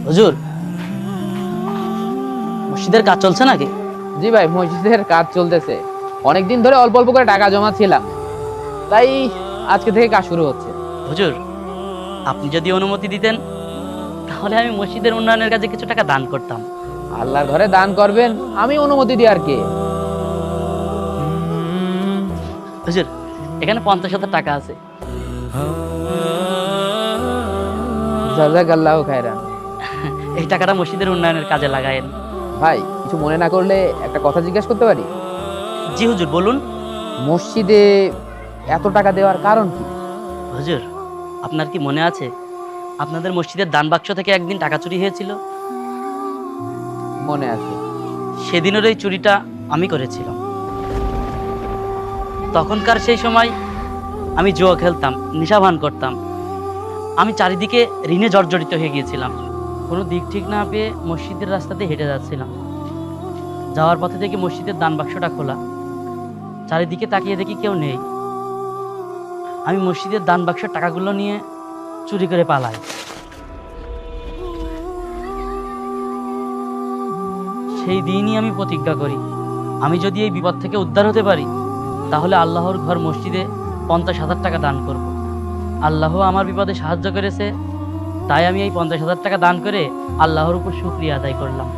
হুজুর, মসজিদের কাজ চলছে নাকি? জি ভাই, মসজিদের কাজ চলতেছে। অনেকদিন ধরে অল্প অল্প করে টাকা জমা ছিলাম, তাই আজকে থেকে কাজ শুরু হচ্ছে। হুজুর, আপনি যদি অনুমতি দিতেন তাহলে আমি মসজিদের উন্নয়নের কাজে কিছু টাকা দান করতাম। আল্লাহর ঘরে দান করবেন, আমি অনুমতি দিই আর কি। হুজুর, এখানে 50,000 টাকা আছে। জাযাকাল্লাহু খায়রান। এই টাকাটা মসজিদের উন্নয়নের কাজে লাগায়েন। ভাই, কিছু মনে না করলে একটা কথা জিজ্ঞেস করতে পারি? জি হুজুর, বলুন। মসজিদে এত টাকা দেওয়ার কারণ কি? হুজুর, আপনার কি মনে আছে আপনাদের মসজিদের দান বাক্স থেকে একদিন টাকা চুরি হয়েছিল? মনে আছে। সেদিনের এই চুরিটা আমি করেছিলাম। তখনকার সেই সময় আমি জুয়া খেলতাম, নেশাভান করতাম। আমি চারিদিকে ঋণে জর্জরিত হয়ে গিয়েছিলাম। কোনো দিক ঠিক না পেয়ে মসজিদের রাস্তাতে হেঁটে যাচ্ছিলাম। যাওয়ার পথে দেখি মসজিদের দান বাক্সটা খোলা। চারিদিকে তাকিয়ে দেখি কেউ নেই। আমি মসজিদের দান বাক্সের টাকাগুলো নিয়ে চুরি করে পালাই। সেই দিনই আমি প্রতিজ্ঞা করি, আমি যদি এই বিপদ থেকে উদ্ধার হতে পারি তাহলে আল্লাহর ঘর মসজিদে 50,000 টাকা দান করব। আল্লাহ আমার বিপদে সাহায্য করেছে, তাই আমি এই 50,000 টাকা দান করে আল্লাহর উপর শুকরিয়া আদায় করলাম।